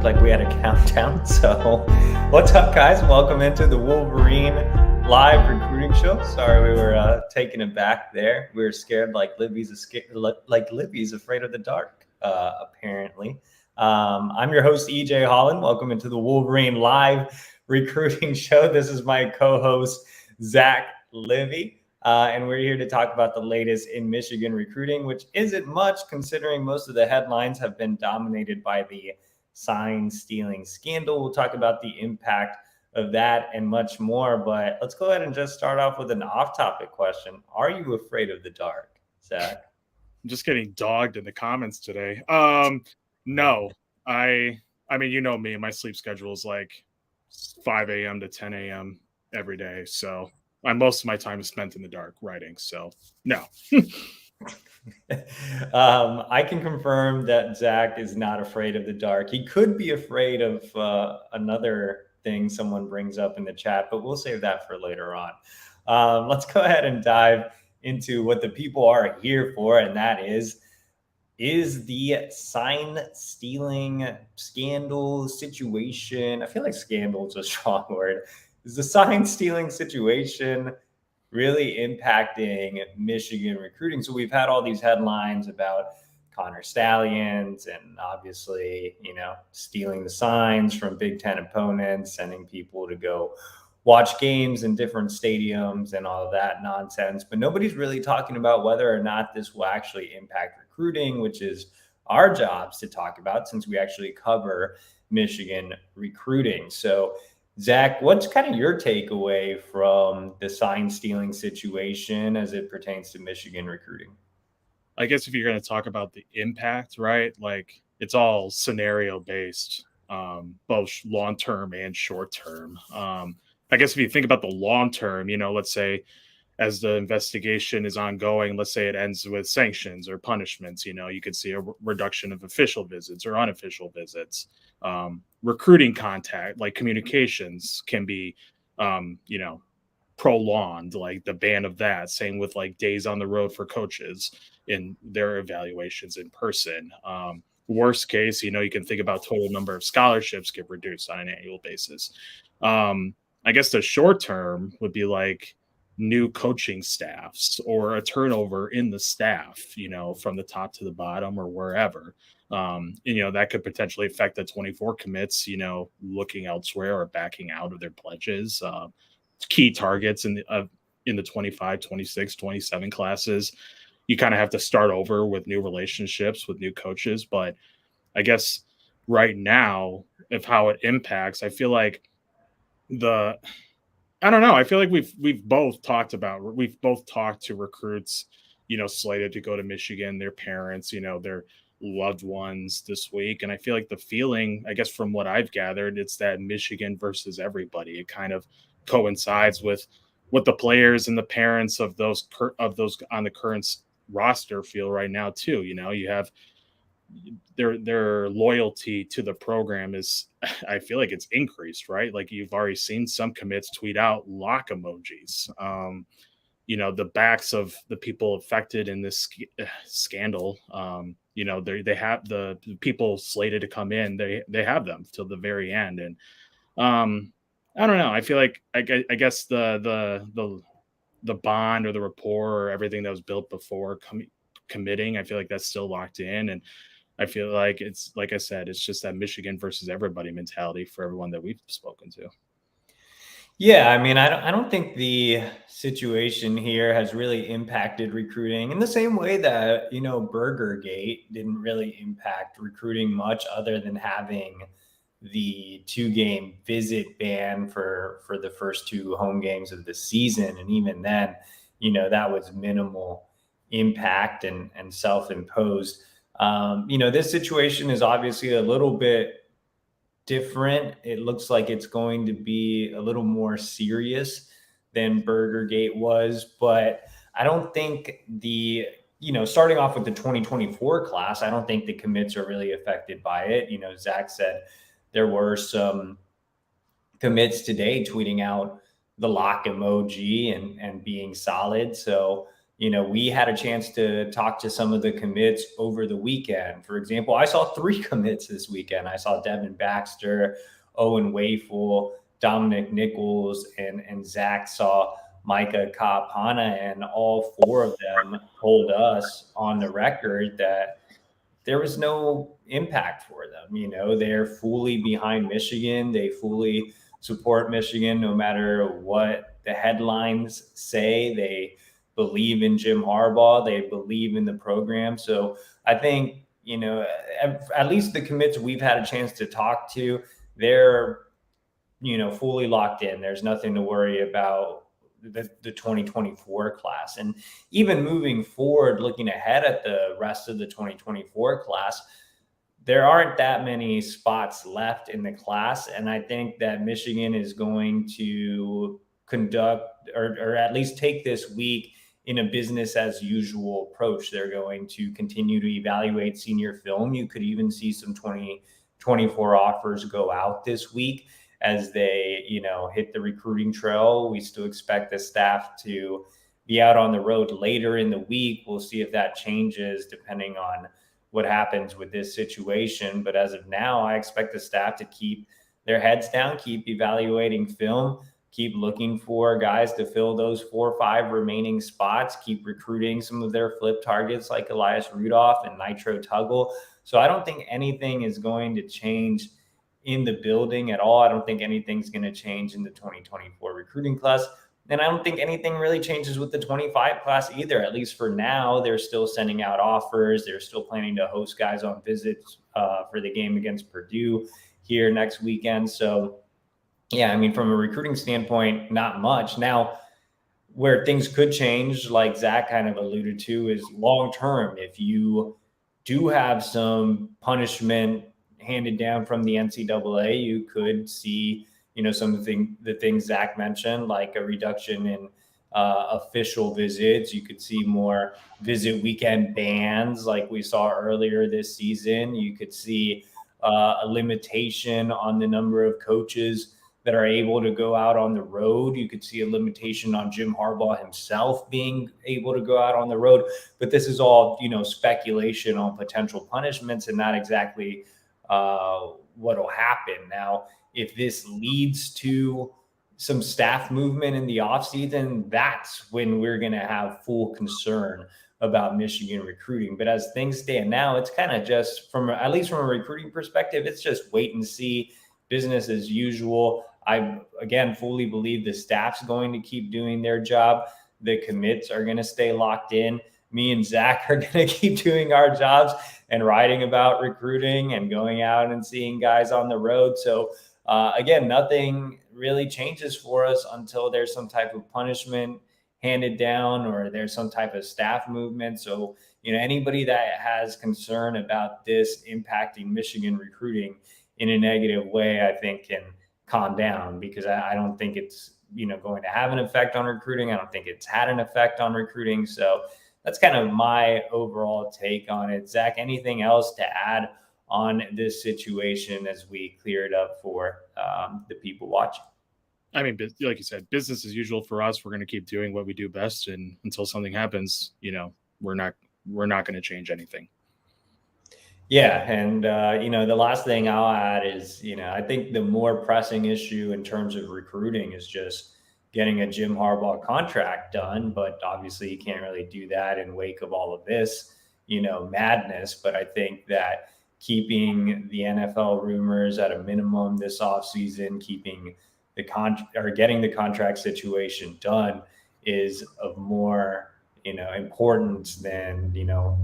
looked like we had a countdown. So what's up, guys? Welcome into the Wolverine live recruiting show. Sorry, we were taking it back there. We were scared like Libby's afraid of the dark, apparently. I'm your host, EJ Holland. Welcome into the Wolverine live recruiting show. This is my co-host, Zach Livy. And we're here to talk about the latest in Michigan recruiting, which isn't much considering most of the headlines have been dominated by the SignStealing scandal. We'll talk about the impact of that and much more. But let's go ahead and just start off with an off-topic question. Are you afraid of the dark, Zach? I'm just getting dogged in the comments today. No, I mean, you know me, my sleep schedule is like 5 a.m. to 10 a.m. every day. So most of my time is spent in the dark writing. So no. I can confirm that Zach is not afraid of the dark. He could be afraid of another thing someone brings up in the chat, but we'll save that for later on. Let's go ahead and dive into what the people are here for, and that is the SignStealing scandal situation. I feel like scandal is a strong word. Is the SignStealing situation really impacting Michigan recruiting? So we've had all these headlines about Connor Stallions and obviously, stealing the signs from Big Ten opponents, sending people to go watch games in different stadiums and all of that nonsense. But nobody's really talking about whether or not this will actually impact recruiting, which is our jobs to talk about since we actually cover Michigan recruiting. So Zach, what's kind of your takeaway from the SignStealing situation as it pertains to Michigan recruiting? I guess if you're going to talk about the impact, right? Like it's all scenario based, both long-term and short-term. I guess if you think about the long-term, let's say as the investigation is ongoing, let's say it ends with sanctions or punishments, you could see a reduction of official visits or unofficial visits. Recruiting contact, like communications can be, prolonged, like the ban of that. Same with like days on the road for coaches in their evaluations in person. Worst case, you can think about total number of scholarships get reduced on an annual basis. I guess the short term would be like new coaching staffs or a turnover in the staff, from the top to the bottom or wherever. That could potentially affect the 24 commits, looking elsewhere or backing out of their pledges. Key targets in the 25, 26, 27 classes. You kind of have to start over with new relationships with new coaches. But I guess right now, if how it impacts, I feel like I don't know. I feel like we've both talked to recruits, slated to go to Michigan, their parents, their loved ones this week. And I feel like the feeling, I guess from what I've gathered, it's that Michigan versus everybody. It kind of coincides with what the players and the parents of those on the current roster feel right now too. You have their loyalty to the program is, I feel like it's increased, right? Like you've already seen some commits tweet out lock emojis. The backs of the people affected in this scandal. They have the people slated to come in. They have them till the very end. And I don't know. I feel like I guess the bond or the rapport or everything that was built before committing, I feel like that's still locked in. And I feel like it's, like I said, it's just that Michigan versus everybody mentality for everyone that we've spoken to. Yeah, I mean, I don't think the situation here has really impacted recruiting in the same way that, Burgergate didn't really impact recruiting much other than having the 2-game visit ban for the first 2 home games of the season. And even then, that was minimal impact and self-imposed. This situation is obviously a little bit different. It looks like it's going to be a little more serious than Burgergate was, but I don't think starting off with the 2024 class, I don't think the commits are really affected by it. Zach said there were some commits today tweeting out the lock emoji and being solid. So, we had a chance to talk to some of the commits over the weekend. For example, I saw 3 commits this weekend. I saw Devin Baxter, Owen Wful, Dominic Nicholls, and Zach saw Micah Kopana, and all 4 of them told us on the record that there was no impact for them. They're fully behind Michigan. They fully support Michigan no matter what the headlines say. They believe in Jim Harbaugh. They believe in the program. So I think, at least the commits we've had a chance to talk to, they're, fully locked in. There's nothing to worry about the 2024 class. And even moving forward, looking ahead at the rest of the 2024 class, there aren't that many spots left in the class. And I think that Michigan is going to conduct or at least take this week in a business as usual approach. They're going to continue to evaluate senior film. You could even see some 2024 offers go out this week as they, hit the recruiting trail. We still expect the staff to be out on the road later in the week. We'll see if that changes depending on what happens with this situation. But as of now, I expect the staff to keep their heads down, keep evaluating film, keep looking for guys to fill those 4 or 5 remaining spots, keep recruiting some of their flip targets like Elias Rudolph and Nitro Tuggle. So I don't think anything is going to change in the building at all. I don't think anything's going to change in the 2024 recruiting class. And I don't think anything really changes with the 25 class either. At least for now, they're still sending out offers. They're still planning to host guys on visits for the game against Purdue here next weekend. So, yeah, I mean, from a recruiting standpoint, not much. Now, where things could change, like Zach kind of alluded to, is long-term. If you do have some punishment handed down from the NCAA, you could see, some of the things Zach mentioned, like a reduction in official visits. You could see more visit weekend bans like we saw earlier this season. You could see a limitation on the number of coaches that are able to go out on the road. You could see a limitation on Jim Harbaugh himself being able to go out on the road. But this is all, speculation on potential punishments and not exactly what will happen. Now, if this leads to some staff movement in the offseason, that's when we're going to have full concern about Michigan recruiting. But as things stand now, it's kind of just at least from a recruiting perspective, it's just wait and see, business as usual. I, again, fully believe the staff's going to keep doing their job. The commits are going to stay locked in. Me and Zach are going to keep doing our jobs and writing about recruiting and going out and seeing guys on the road. So again, nothing really changes for us until there's some type of punishment handed down or there's some type of staff movement. So, anybody that has concern about this impacting Michigan recruiting in a negative way, I think can calm down, because I don't think it's, going to have an effect on recruiting. I don't think it's had an effect on recruiting. So that's kind of my overall take on it. Zach, anything else to add on this situation as we clear it up for the people watching? I mean, like you said, business as usual for us. We're going to keep doing what we do best, and until something happens, we're not going to change anything. Yeah, and the last thing I'll add is, I think the more pressing issue in terms of recruiting is just getting a Jim Harbaugh contract done. But obviously, you can't really do that in wake of all of this, madness. But I think that keeping the NFL rumors at a minimum this offseason, keeping getting the contract situation done is of more, importance than,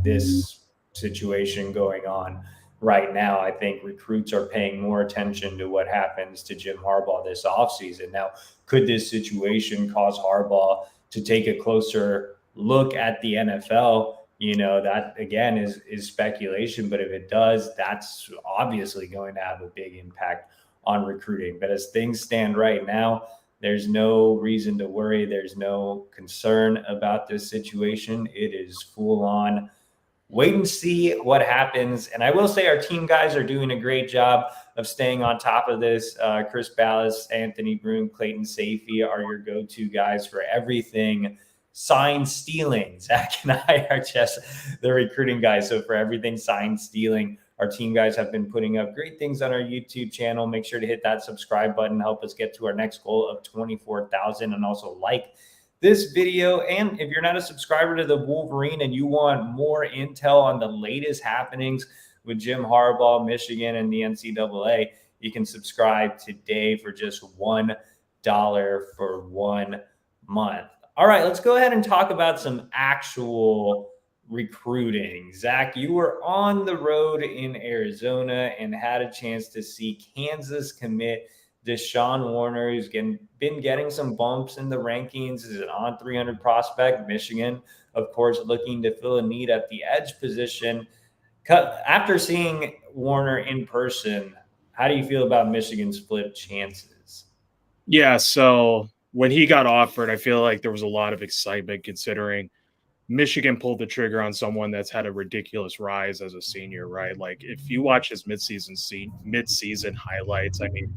this situation going on right now. I think recruits are paying more attention to what happens to Jim Harbaugh this offseason. Now, could this situation cause Harbaugh to take a closer look at the NFL? That again is speculation, but if it does, that's obviously going to have a big impact on recruiting. But as things stand right now, there's no reason to worry. There's no concern about this situation. It is full on wait and see what happens. And I will say our team guys are doing a great job of staying on top of this. Chris Ballas, Anthony Broom, Clayton Safey are your go-to guys for everything SignStealing. Zach and I are just the recruiting guys. So for everything SignStealing, our team guys have been putting up great things on our YouTube channel. Make sure to hit that subscribe button, help us get to our next goal of 24,000, and also like this video. And if you're not a subscriber to the Wolverine and you want more intel on the latest happenings with Jim Harbaugh, Michigan, and the NCAA, you can subscribe today for just $1 for 1 month. All right, let's go ahead and talk about some actual recruiting. Zach, you were on the road in Arizona and had a chance to see Kansas commit Deshawn Warner, who's been getting some bumps in the rankings, is an on 300 prospect. Michigan, of course, looking to fill a need at the edge position. After seeing Warner in person, how do you feel about Michigan's split chances? Yeah, so when he got offered, I feel like there was a lot of excitement considering Michigan pulled the trigger on someone that's had a ridiculous rise as a senior, right? Like if you watch his midseason highlights, I mean,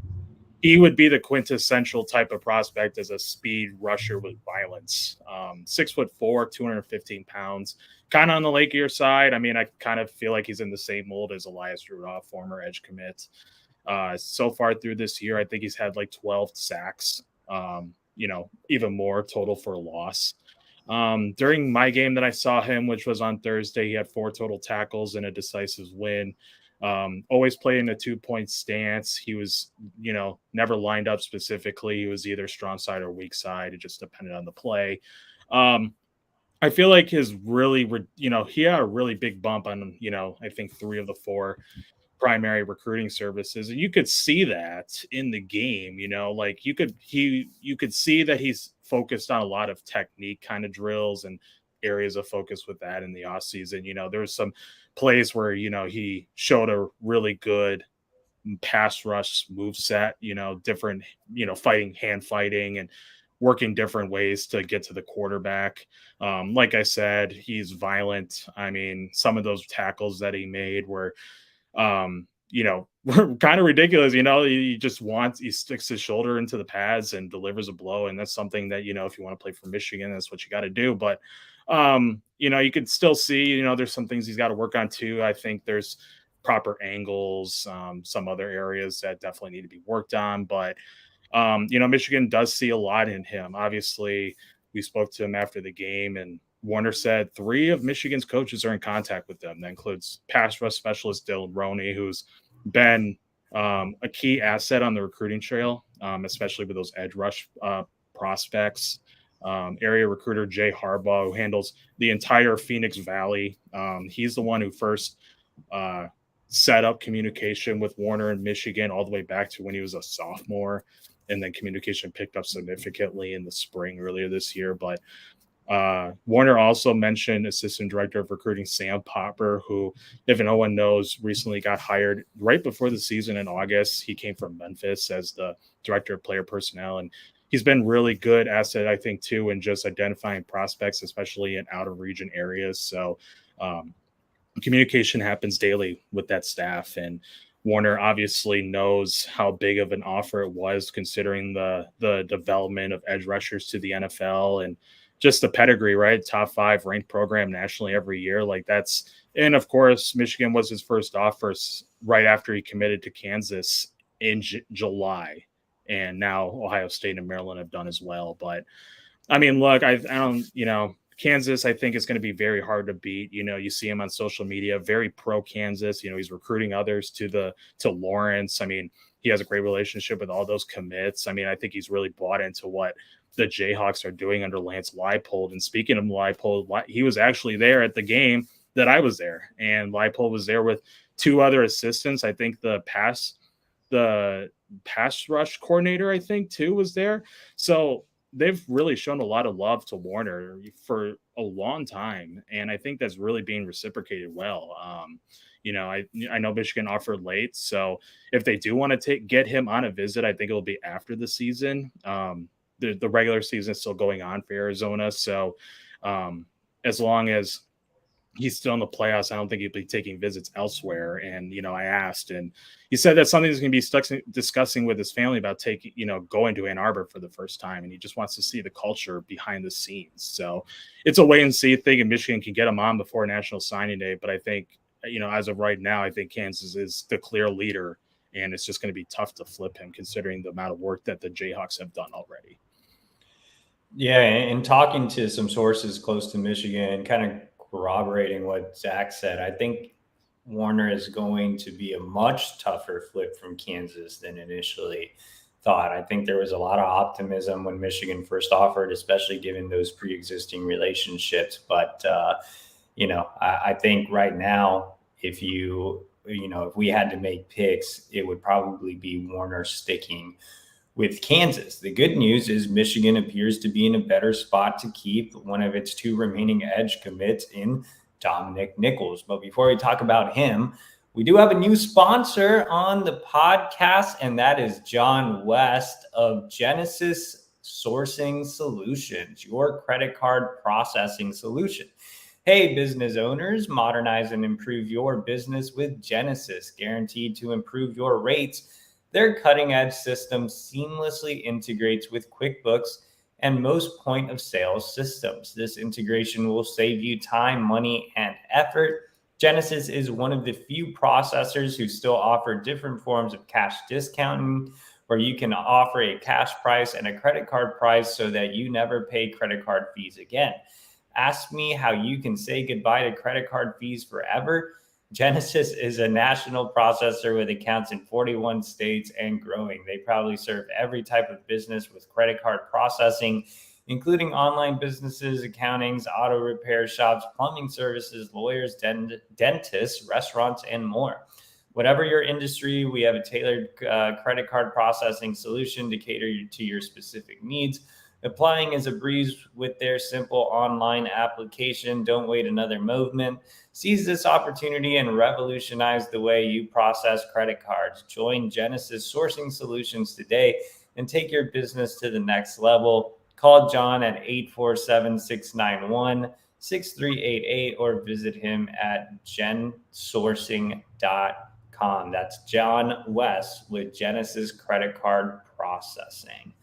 he would be the quintessential type of prospect as a speed rusher with violence. 6'4", 215 pounds, kind of on the lakier side. I mean, I kind of feel like he's in the same mold as Elias Rudolph, former edge commit. So far through this year, I think he's had like 12 sacks, even more total for a loss. During my game that I saw him, which was on Thursday, he had 4 total tackles and a decisive win. Always played in a 2-point stance. He was, never lined up specifically. He was either strong side or weak side. It just depended on the play. I feel like his really, he had a really big bump on, I think 3 of the 4 primary recruiting services. And you could see that in the game, like you could see that he's focused on a lot of technique kind of drills and areas of focus with that in the off season. There's some plays where, he showed a really good pass rush move set, different, hand fighting and working different ways to get to the quarterback. Like I said, he's violent. I mean, some of those tackles that he made were, were kind of ridiculous. He sticks his shoulder into the pads and delivers a blow. And that's something that, if you want to play for Michigan, that's what you got to do. But, you could still see, there's some things he's got to work on too. I think there's proper angles, some other areas that definitely need to be worked on. But, Michigan does see a lot in him. Obviously, we spoke to him after the game, and Warner said 3 of Michigan's coaches are in contact with them. That includes pass rush specialist Dylan Roney, who's been a key asset on the recruiting trail, especially with those edge rush prospects. Area recruiter Jay Harbaugh, who handles the entire Phoenix Valley. He's the one who first set up communication with Warner in Michigan all the way back to when he was a sophomore. And then communication picked up significantly in the spring earlier this year. But Warner also mentioned assistant director of recruiting Sam Popper, who, if no one knows, recently got hired right before the season in August. He came from Memphis as the director of player personnel, and he's been really good asset, I think, too, in just identifying prospects, especially in out of region areas. So communication happens daily with that staff, and Warner obviously knows how big of an offer it was, considering the development of edge rushers to the NFL and just the pedigree, right? Top 5 ranked program nationally every year. Like that's, and of course, Michigan was his first offer right after he committed to Kansas in July. And now Ohio State and Maryland have done as well. But I mean, look, I don't, Kansas, I think is going to be very hard to beat. You see him on social media, very pro Kansas. He's recruiting others to Lawrence. I mean, he has a great relationship with all those commits. I mean, I think he's really bought into what the Jayhawks are doing under Lance Leipold. And speaking of Leipold, he was actually there at the game that I was there, and Leipold was there with 2 other assistants. I think the pass rush coordinator, I think, too, was there. So they've really shown a lot of love to Warner for a long time, and I think that's really being reciprocated well. I know Michigan offered late, so if they do want to get him on a visit, I think it'll be after the season. The regular season is still going on for Arizona, so as long as he's still in the playoffs. I don't think he'll be taking visits elsewhere. And, I asked, and he said that something he's going to be discussing with his family about going to Ann Arbor for the first time. And he just wants to see the culture behind the scenes. So it's a wait and see thing, and Michigan can get him on before National Signing Day. But I think, as of right now, I think Kansas is the clear leader, and it's just going to be tough to flip him considering the amount of work that the Jayhawks have done already. Yeah, and talking to some sources close to Michigan, kind of corroborating what Zach said, I think Warner is going to be a much tougher flip from Kansas than initially thought. I think there was a lot of optimism when Michigan first offered, especially given those pre-existing relationships. But, I think right now, if we had to make picks, it would probably be Warner sticking with Kansas. The good news is Michigan appears to be in a better spot to keep one of its two remaining edge commits in Dominic Nicholls. But before we talk about him, we do have a new sponsor on the podcast, and that is John West of Genesis Sourcing Solutions, your credit card processing solution. Hey, business owners, modernize and improve your business with Genesis, guaranteed to improve your rates. Their cutting-edge system seamlessly integrates with QuickBooks and most point-of-sale systems. This integration will save you time, money, and effort. Genesis is one of the few processors who still offer different forms of cash discounting, where you can offer a cash price and a credit card price so that you never pay credit card fees again. Ask me how you can say goodbye to credit card fees forever. Genesis is a national processor with accounts in 41 states and growing. They probably serve every type of business with credit card processing, including online businesses, accountings, auto repair shops, plumbing services, lawyers, dentists, restaurants, and more. Whatever your industry, we have a tailored credit card processing solution to cater to your specific needs. Applying is a breeze with their simple online application. Don't wait another moment. Seize this opportunity and revolutionize the way you process credit cards. Join Genesis Sourcing Solutions today and take your business to the next level. Call John at 847-691-6388 or visit him at gensourcing.com. That's John West with Genesis Credit Card Processing.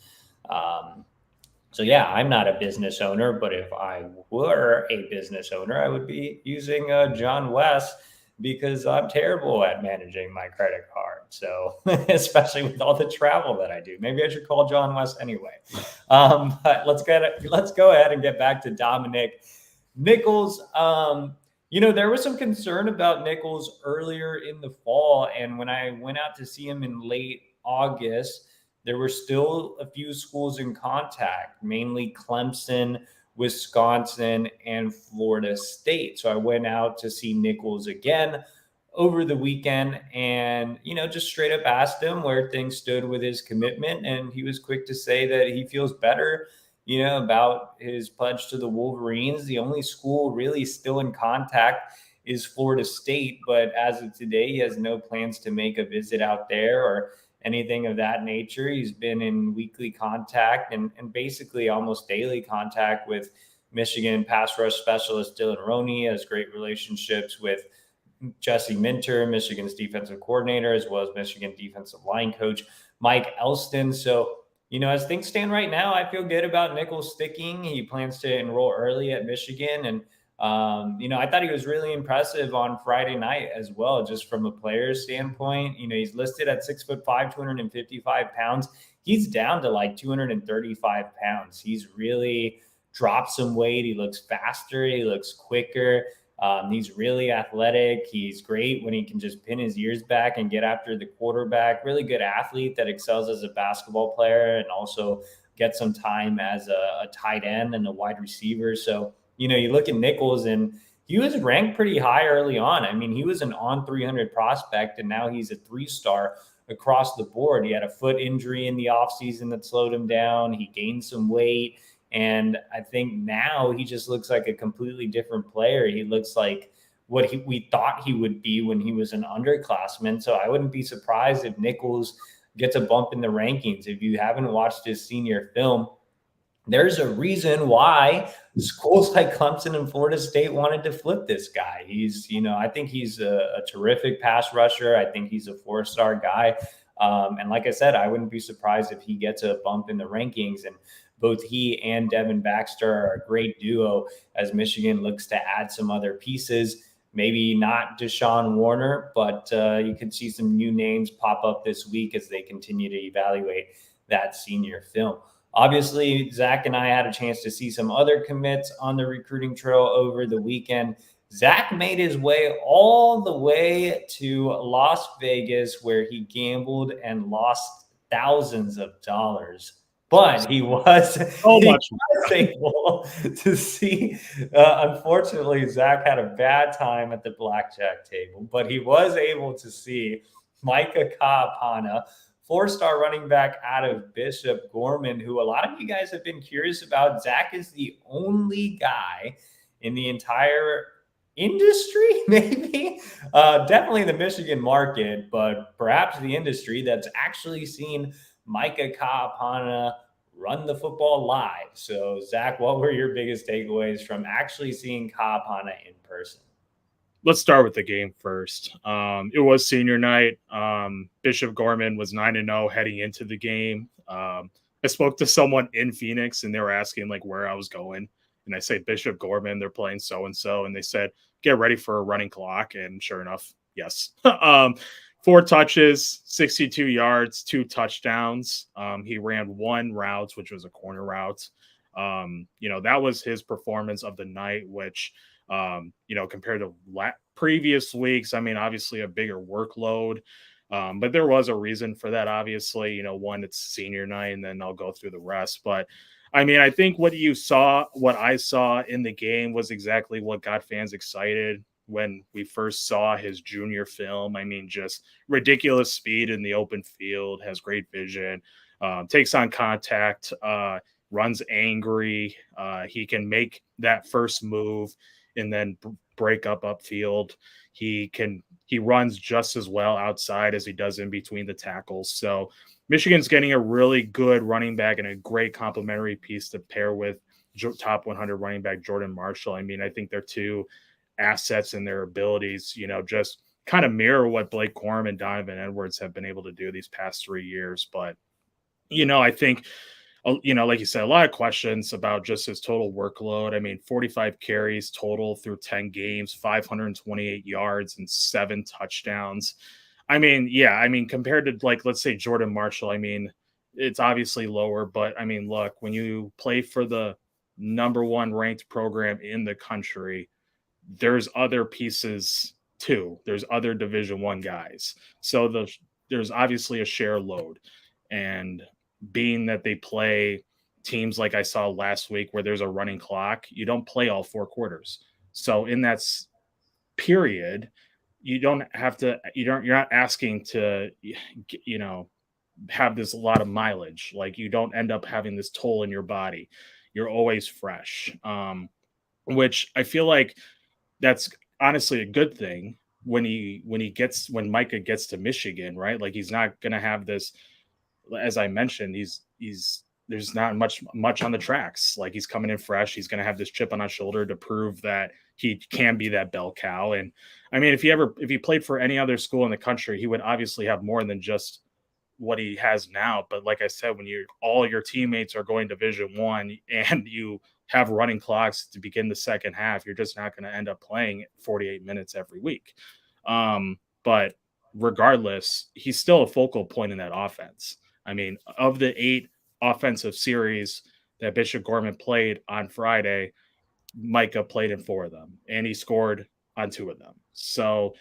So yeah, I'm not a business owner, but if I were a business owner, I would be using John West because I'm terrible at managing my credit card. So especially with all the travel that I do, maybe I should call John West anyway. But let's go ahead and get back to Dominic Nicholls. There was some concern about Nicholls earlier in the fall, and when I went out to see him in late August, there were still a few schools in contact, mainly Clemson, Wisconsin, and Florida State. So I went out to see Nicholls again over the weekend and, just straight up asked him where things stood with his commitment. And he was quick to say that he feels better, about his pledge to the Wolverines. The only school really still in contact is Florida State. But as of today, he has no plans to make a visit out there or anything of that nature. He's been in weekly contact and basically almost daily contact with Michigan pass rush specialist Dylan Roney. Has great relationships with Jesse Minter, Michigan's defensive coordinator, as well as Michigan defensive line coach Mike Elston. So, as things stand right now, I feel good about Nicholls sticking. He plans to enroll early at Michigan. And I thought he was really impressive on Friday night as well, just from a player's standpoint. He's listed at 6'5", 255 pounds. He's down to like 235 pounds. He's really dropped some weight. He looks faster. He looks quicker. He's really athletic. He's great when he can just pin his ears back and get after the quarterback. Really good athlete that excels as a basketball player and also gets some time as a tight end and a wide receiver. So, you look at Nicholls and he was ranked pretty high early on. I mean, he was an on 300 prospect and now he's a 3-star across the board. He had a foot injury in the offseason that slowed him down. He gained some weight. And I think now he just looks like a completely different player. He looks like what we thought he would be when he was an underclassman. So I wouldn't be surprised if Nicholls gets a bump in the rankings. If you haven't watched his senior film, there's a reason why schools like Clemson and Florida State wanted to flip this guy. He's, I think he's a terrific pass rusher. I think he's a 4-star guy. And like I said, I wouldn't be surprised if he gets a bump in the rankings. And both he and Devin Baxter are a great duo as Michigan looks to add some other pieces. Maybe not Deshawn Warner, but you could see some new names pop up this week as they continue to evaluate that senior film. Obviously, Zach and I had a chance to see some other commits on the recruiting trail over the weekend. Zach made his way all the way to Las Vegas, where he gambled and lost thousands of dollars. But he was able to see. Unfortunately, Zach had a bad time at the blackjack table, but he was able to see Micah Kopana, 4-star running back out of Bishop Gorman, who a lot of you guys have been curious about. Zach is the only guy in the entire industry, maybe, definitely the Michigan market, but perhaps the industry that's actually seen Micah Kopana run the football live. So, Zach, what were your biggest takeaways from actually seeing Kopana in person? Let's start with the game first. It was senior night. Bishop Gorman was 9-0 heading into the game. I spoke to someone in Phoenix, and they were asking like where I was going. And I say Bishop Gorman, they're playing so-and-so. And they said, get ready for a running clock. And sure enough, yes. 4 touches, 62 yards, 2 touchdowns. He ran 1 route, which was a corner route. That was his performance of the night, which – compared to previous weeks, I mean, obviously a bigger workload, but there was a reason for that. Obviously, one, it's senior night, and then I'll go through the rest. But I mean, I think what I saw in the game was exactly what got fans excited when we first saw his junior film. I mean, just ridiculous speed in the open field, has great vision, takes on contact, runs angry. He can make that first move and then break upfield. He runs just as well outside as he does in between the tackles. So Michigan's getting a really good running back and a great complementary piece to pair with top 100 running back Jordan Marshall. I mean, I think they're 2 assets in their abilities, just kind of mirror what Blake Corum and Donovan Edwards have been able to do these past 3 years. But, I think like you said, a lot of questions about just his total workload. I mean, 45 carries total through 10 games, 528 yards and 7 touchdowns. I mean, compared to let's say Jordan Marshall, I mean, it's obviously lower, but I mean, look, when you play for the number 1 ranked program in the country, there's other pieces too. There's other Division I guys. So there's obviously a share load, and being that they play teams like I saw last week where there's a running clock, you don't play all 4 quarters. So in that period, you're not asking to, have this a lot of mileage. Like, you don't end up having this toll in your body. You're always fresh. Which I feel like that's honestly a good thing when Micah gets to Michigan, right? Like, he's not going to have this, as I mentioned, there's not much on the tracks. Like, he's coming in fresh. He's going to have this chip on his shoulder to prove that he can be that bell cow. And I mean, if he played for any other school in the country, he would obviously have more than just what he has now. But like I said, when all your teammates are going Division I and you have running clocks to begin the second half, you're just not going to end up playing 48 minutes every week. But regardless, he's still a focal point in that offense. I mean, of the 8 offensive series that Bishop Gorman played on Friday, Micah played in 4 of them, and he scored on 2 of them. So,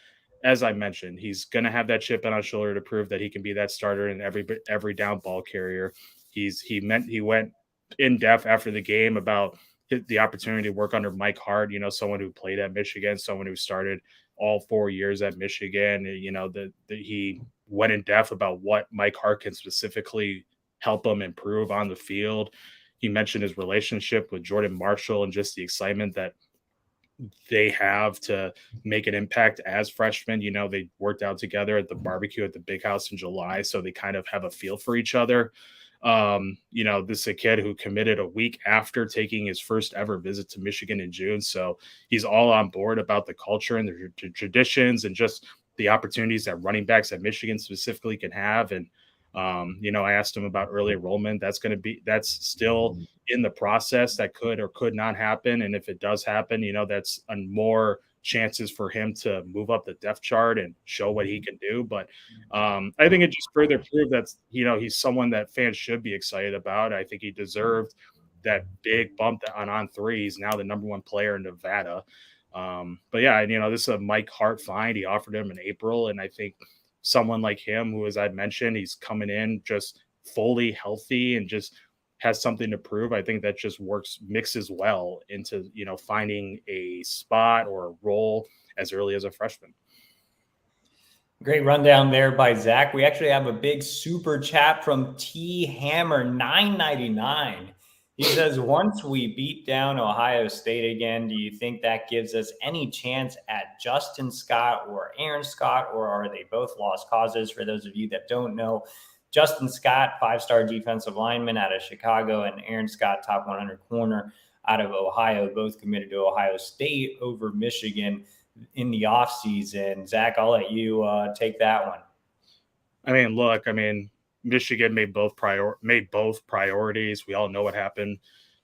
as I mentioned, he's going to have that chip on his shoulder to prove that he can be that starter and every down ball carrier. He went in depth after the game about the opportunity to work under Mike Hart, someone who played at Michigan, someone who started all 4 years at Michigan. He went in depth about what Mike Hart can specifically help him improve on the field. He mentioned his relationship with Jordan Marshall and just the excitement that they have to make an impact as freshmen. They worked out together at the barbecue at the Big House in July, so they kind of have a feel for each other. This is a kid who committed a week after taking his first ever visit to Michigan in June. So he's all on board about the culture and the traditions and just the opportunities that running backs at Michigan specifically can have. And, I asked him about early enrollment. That's still in the process. That could or could not happen. And if it does happen, that's more chances for him to move up the depth chart and show what he can do. But I think it just further proved that, he's someone that fans should be excited about. I think he deserved that big bump on 3. He's now the number 1 player in Nevada. But yeah, this is a Mike Hart find. He offered him in April. And I think someone like him, who, as I mentioned, he's coming in just fully healthy and just has something to prove. I think that just mixes well into, finding a spot or a role as early as a freshman. Great rundown there by Zach. We actually have a big super chat from T Hammer 999. He says, once we beat down Ohio State again, do you think that gives us any chance at Justin Scott or Aaron Scott, or are they both lost causes? For those of you that don't know, Justin Scott, 5-star defensive lineman out of Chicago, and Aaron Scott, top 100 corner out of Ohio, both committed to Ohio State over Michigan in the offseason. Zach, I'll let you take that one. Michigan made both priorities. We all know what happened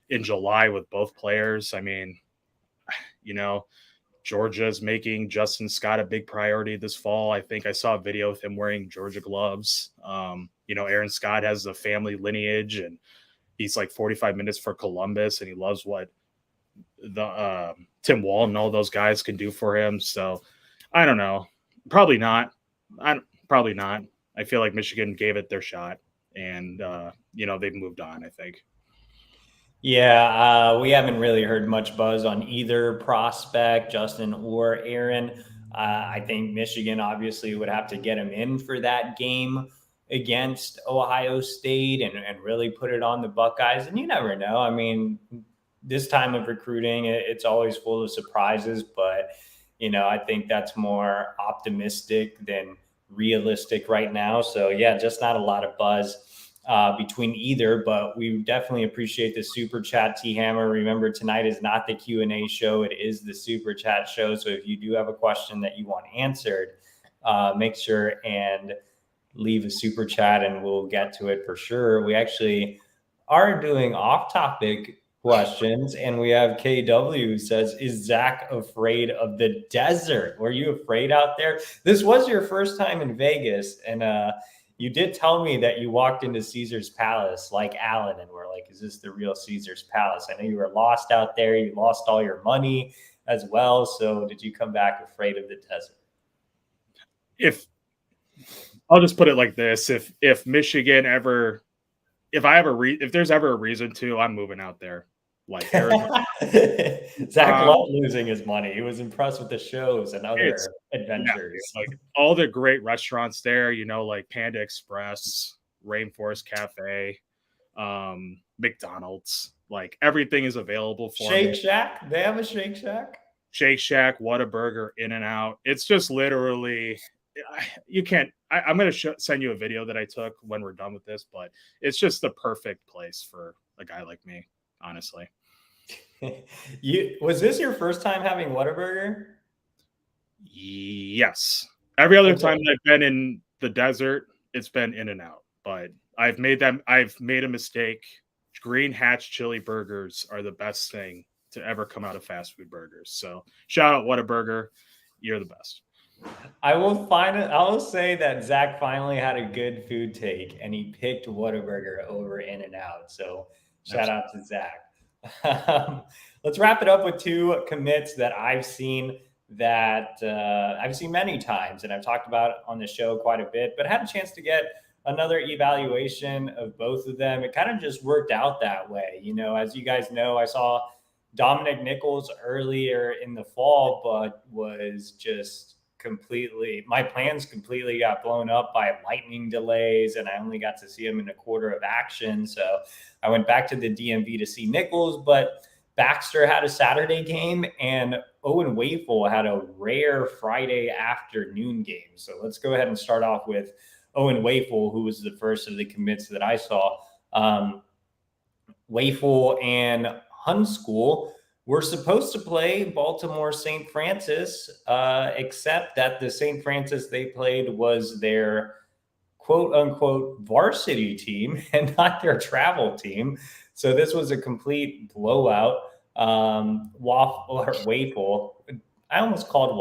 in July with both players. Georgia's making Justin Scott a big priority this fall. I think I saw a video of him wearing Georgia gloves. Aaron Scott has a family lineage, and he's like 45 minutes for Columbus, and he loves what the Tim Walton and all those guys can do for him. So I don't know. Probably not. Probably not. I feel like Michigan gave it their shot, and they've moved on, I think. Yeah, we haven't really heard much buzz on either prospect, Justin or Aaron. I think Michigan obviously would have to get him in for that game against Ohio State and really put it on the Buckeyes. And you never know. This time of recruiting, it's always full of surprises, but, I think that's more optimistic than realistic right now. So yeah, just not a lot of buzz between either, but we definitely appreciate the super chat, T Hammer. Remember, tonight is not the Q&A show. It is the super chat show. So if you do have a question that you want answered, make sure and leave a super chat and we'll get to it for sure. We actually are doing off-topic questions, and we have KW who says, is Zach afraid of the desert? Were you afraid out there? This was your first time in Vegas, and you did tell me that you walked into Caesar's Palace like Alan, and we're like, is this the real Caesar's Palace? I know you were lost out there. You lost all your money as well. So did you come back afraid of the desert? I'll just put it like this. If Michigan if there's ever a reason to, I'm moving out there. Like Zach loved losing his money. He was impressed with the shows and other adventures. Yeah, like all the great restaurants there, like Panda Express, Rainforest Cafe, McDonald's, like everything is available for Shake me. Shack. They have a Shake Shack. Shake Shack, Whataburger, In-N-Out. It's just literally, you can't. I'm going to send you a video that I took when we're done with this, but it's just the perfect place for a guy like me. Honestly. Was this your first time having Whataburger? Yes. Every other time that I've been in the desert, it's been In-N-Out. But I've made a mistake. Green Hatch chili burgers are the best thing to ever come out of fast food burgers. So shout out Whataburger. You're the best. I will say that Zach finally had a good food take, and he picked Whataburger over In-N-Out. So shout out to Zach. Let's wrap it up with 2 commits that I've seen many times, and I've talked about on the show quite a bit, but I had a chance to get another evaluation of both of them. It kind of just worked out that way. As you guys know, I saw Dominic Nicholls earlier in the fall, but was just my plans completely got blown up by lightning delays, and I only got to see him in a quarter of action. So I went back to the DMV to see Nicholls, but Baxter had a Saturday game and Owen Wful had a rare Friday afternoon game. So let's go ahead and start off with Owen Wful, who was the first of the commits that I saw. Wful and Huntschool were supposed to play Baltimore St. Francis, except that the St. Francis they played was their quote unquote varsity team and not their travel team. So this was a complete blowout. Wful. I almost called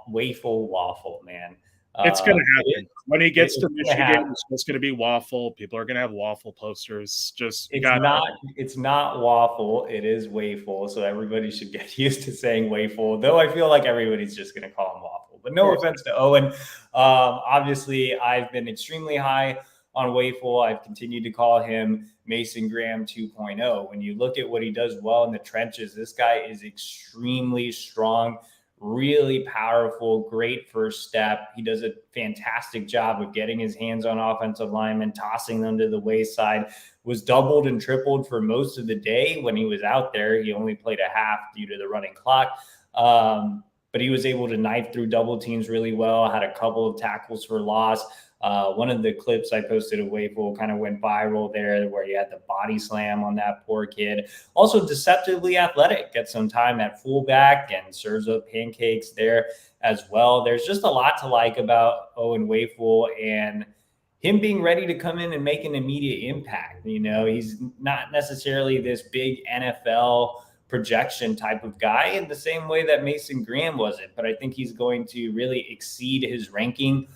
Wful waffle, man. It's going to happen. When he gets to It's Michigan, it's just going to be waffle. People are going to have waffle posters. It's not waffle. It is Wful. So everybody should get used to saying Wful, though I feel like everybody's just going to call him waffle. But no offense to Owen. Obviously, I've been extremely high on Wful. I've continued to call him Mason Graham 2.0. When you look at what he does well in the trenches, this guy is extremely strong, really powerful, great first step. He does a fantastic job of getting his hands on offensive linemen, tossing them to the wayside, was doubled and tripled for most of the day when he was out there. He only played a half due to the running clock. But he was able to knife through double teams really well, had a couple of tackles for loss. One of the clips I posted of Wful kind of went viral there where he had the body slam on that poor kid. Also deceptively athletic, gets some time at fullback and serves up pancakes there as well. There's just a lot to like about Owen Wful and him being ready to come in and make an immediate impact. You know, he's not necessarily this big NFL projection type of guy in the same way that Mason Graham wasn't, but I think he's going to really exceed his ranking.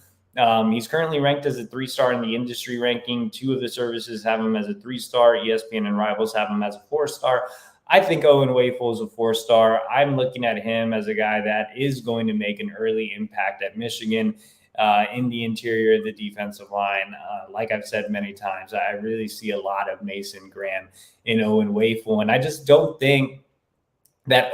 He's currently ranked as a 3-star in the industry ranking. 2 of the services have him as a 3-star. ESPN and Rivals have him as a 4-star. I think Owen Wful is a 4-star. I'm looking at him as a guy that is going to make an early impact at Michigan in the interior of the defensive line. Like I've said many times, I really see a lot of Mason Graham in Owen Wful, and I just don't think that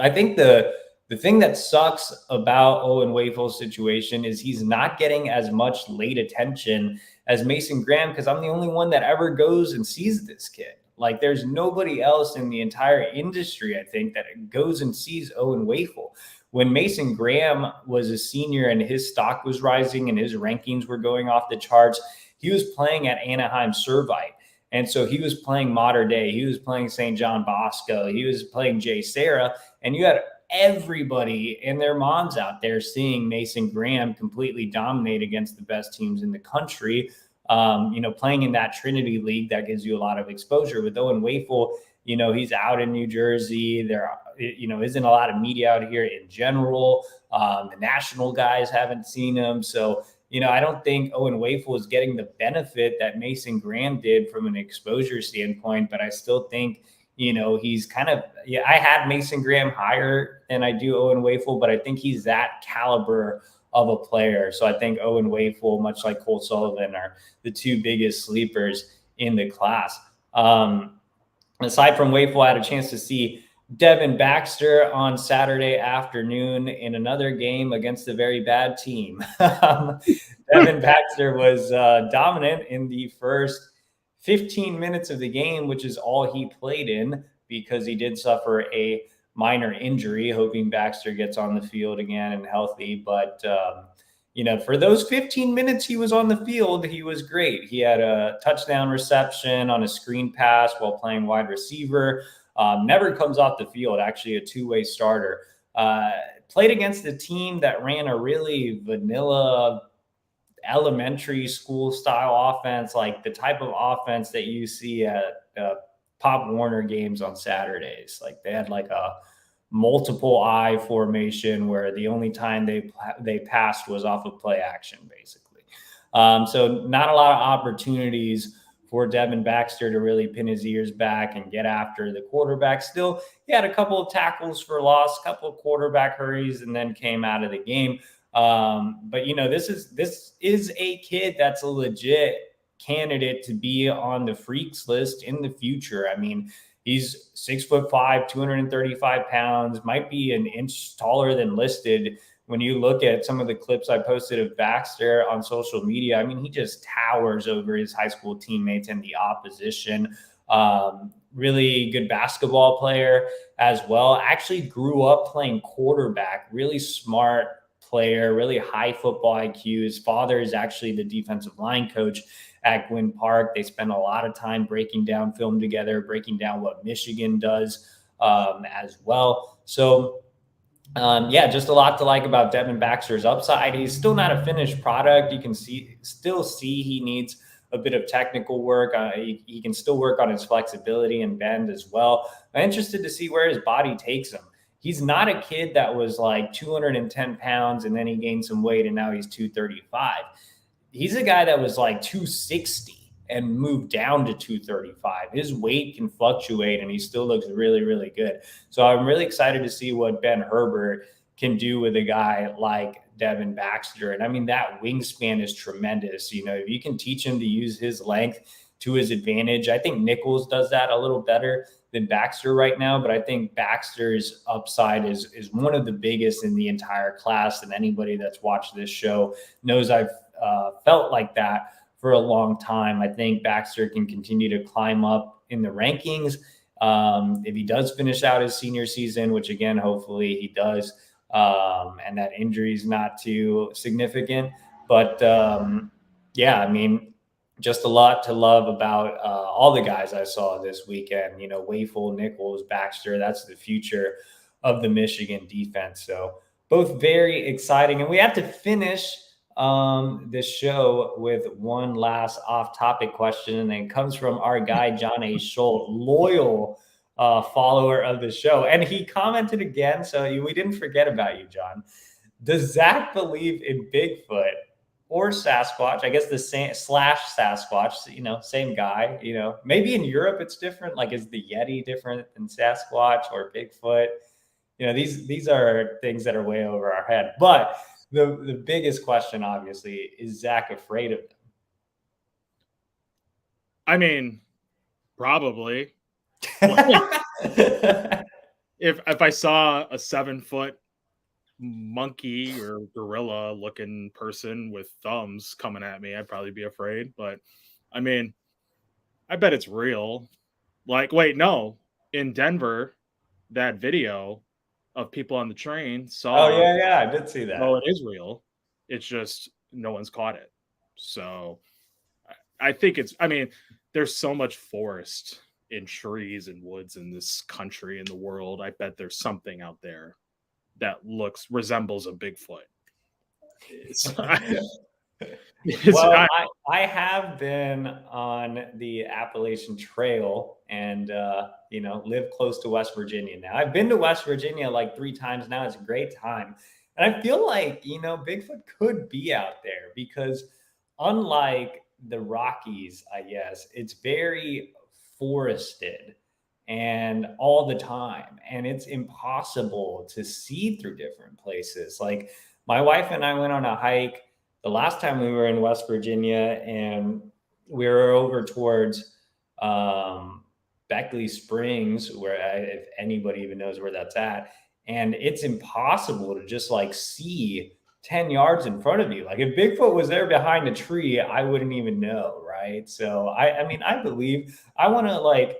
I think the thing that sucks about Owen Wful's situation is he's not getting as much late attention as Mason Graham, because I'm the only one that ever goes and sees this kid. Like, there's nobody else in the entire industry, I think, that goes and sees Owen Wful. When Mason Graham was a senior and his stock was rising and his rankings were going off the charts, he was playing at Anaheim Servite. And so he was playing Mater Dei. He was playing St. John Bosco. He was playing J. Sarah. And you had everybody and their moms out there seeing Mason Graham completely dominate against the best teams in the country. Playing in that Trinity League, that gives you a lot of exposure. With Owen Wful, he's out in New Jersey. There, isn't a lot of media out here in general. The national guys haven't seen him. So, I don't think Owen Wful is getting the benefit that Mason Graham did from an exposure standpoint, but I still think, he's kind of, I had Mason Graham higher than I do Owen Wful, but I think he's that caliber of a player. So I think Owen Wful, much like Cole Sullivan, are the 2 biggest sleepers in the class. Aside from Wful, I had a chance to see Devin Baxter on Saturday afternoon in another game against a very bad team. Devin Baxter was dominant in the first 15 minutes of the game, which is all he played in because he did suffer a minor injury. Hoping Baxter gets on the field again and healthy. But, for those 15 minutes he was on the field, he was great. He had a touchdown reception on a screen pass while playing wide receiver. Never comes off the field, actually a 2-way starter. Played against a team that ran a really vanilla elementary school style offense, like the type of offense that you see at Pop Warner games on Saturdays. Like, they had like a multiple eye formation where the only time they passed was off of play action, basically. So not a lot of opportunities for Devin Baxter to really pin his ears back and get after the quarterback. Still, he had a couple of tackles for loss, a couple of quarterback hurries, and then came out of the game. But this is a kid that's a legit candidate to be on the freaks list in the future. I mean, he's 6'5", 235 pounds, might be an inch taller than listed. When you look at some of the clips I posted of Baxter on social media, I mean, he just towers over his high school teammates and the opposition. Really good basketball player as well. Actually grew up playing quarterback, really smart, player, really high football IQ. His father is actually the defensive line coach at Gwynn Park. They spend a lot of time breaking down film together, breaking down what Michigan does as well. So yeah, just a lot to like about Devin Baxter's upside. He's still not a finished product. You can still see he needs a bit of technical work. He can still work on his flexibility and bend as well. I'm interested to see where his body takes him. He's not a kid that was like 210 pounds and then he gained some weight and now he's 235. He's a guy that was like 260 and moved down to 235. His weight can fluctuate and he still looks really, really good. So I'm really excited to see what Ben Herbert can do with a guy like Devin Baxter. And I mean, that wingspan is tremendous. You know, if you can teach him to use his length to his advantage, I think Nicholls does that a little better than Baxter right now, but I think Baxter's upside is one of the biggest in the entire class. And anybody that's watched this show knows I've felt like that for a long time. I think Baxter can continue to climb up in the rankings. If he does finish out his senior season, which again, hopefully he does, and that injury is not too significant. But yeah, I mean, just a lot to love about all the guys I saw this weekend. You know, Wful, Nicholls, Baxter, that's the future of the Michigan defense. So both very exciting. And we have to finish this show with one last off-topic question, and it comes from our guy John A. Schultz, loyal follower of the show, and he commented again. So we didn't forget about you, John. Does Zach believe in Bigfoot or Sasquatch? I guess the same / Sasquatch. You know, same guy. You know, maybe in Europe it's different. Like, is the Yeti different than Sasquatch or Bigfoot? You know, these are things that are way over our head, but the biggest question, obviously, is Zach afraid of them? I mean, probably. if I saw a 7-foot monkey or gorilla looking person with thumbs coming at me, I'd probably be afraid. But I mean, I bet it's real. Like, wait, no, in Denver, that video of people on the train saw. Oh yeah, I did see that. Oh, it is real. It's just no one's caught it. So I think I mean, there's so much forest and trees and woods in this country and the world. I bet there's something out there that resembles a Bigfoot. Well, I have been on the Appalachian Trail and, you know, live close to West Virginia now. I've been to West Virginia like 3 times now. It's a great time. And I feel like, you know, Bigfoot could be out there because unlike the Rockies, I guess, it's very forested and all the time. And it's impossible to see through different places. Like, my wife and I went on a hike the last time we were in West Virginia, and we were over towards Beckley Springs, where if anybody even knows where that's at, and it's impossible to just like see 10 yards in front of you. Like, if Bigfoot was there behind a tree, I wouldn't even know, right? So I mean, I believe I want to like,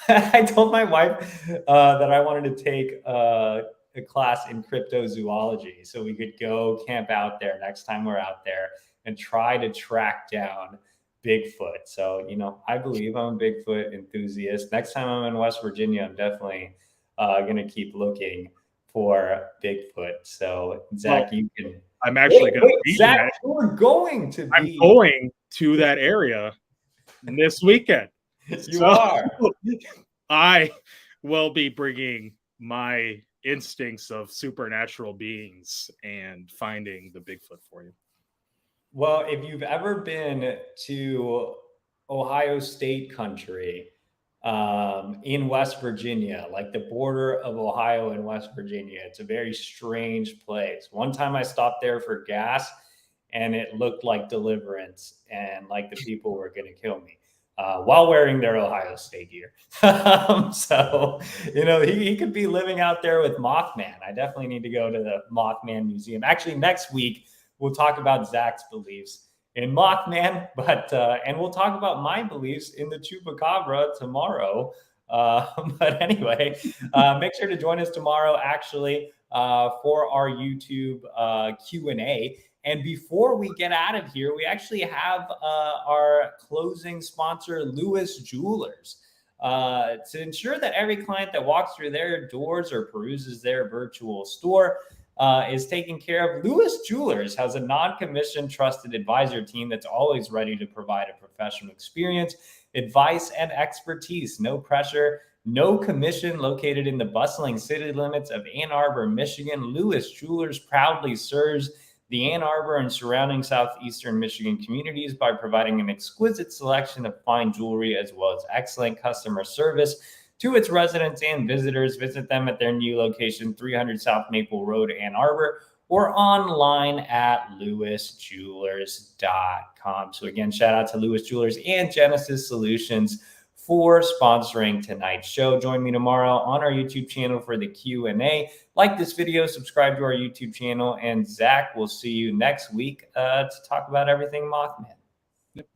I told my wife that I wanted to take a class in cryptozoology so we could go camp out there next time we're out there and try to track down Bigfoot. So, you know, I believe I'm a Bigfoot enthusiast. Next time I'm in West Virginia, I'm definitely going to keep looking for Bigfoot. So, Zach, you can. I'm actually going to be Zach, we're going to be. I'm going to that area this weekend. You are. I will be bringing my instincts of supernatural beings and finding the Bigfoot for you. Well, if you've ever been to Ohio State country in West Virginia, like the border of Ohio and West Virginia, it's a very strange place. One time I stopped there for gas and it looked like Deliverance and like the people were going to kill me. While wearing their Ohio State gear. So, you know, he could be living out there with Mothman. I definitely need to go to the Mothman Museum. Actually, next week, we'll talk about Zach's beliefs in Mothman, but and we'll talk about my beliefs in the Chupacabra tomorrow. But anyway, make sure to join us tomorrow, actually, for our YouTube Q&A. And before we get out of here, we actually have our closing sponsor, Lewis Jewelers. To ensure that every client that walks through their doors or peruses their virtual store is taken care of, Lewis Jewelers has a non-commissioned trusted advisor team that's always ready to provide a professional experience, advice, and expertise. No pressure, no commission. Located in the bustling city limits of Ann Arbor, Michigan, Lewis Jewelers proudly serves the Ann Arbor and surrounding southeastern Michigan communities by providing an exquisite selection of fine jewelry as well as excellent customer service to its residents and visitors. Visit them at their new location, 300 South Maple Road, Ann Arbor, or online at lewisjewelers.com. So again, shout out to Lewis Jewelers and Genesis Solutions for sponsoring tonight's show. Join me tomorrow on our YouTube channel for the Q&A. Like this video, subscribe to our YouTube channel, and Zach, we'll see you next week to talk about everything Mothman. Yep.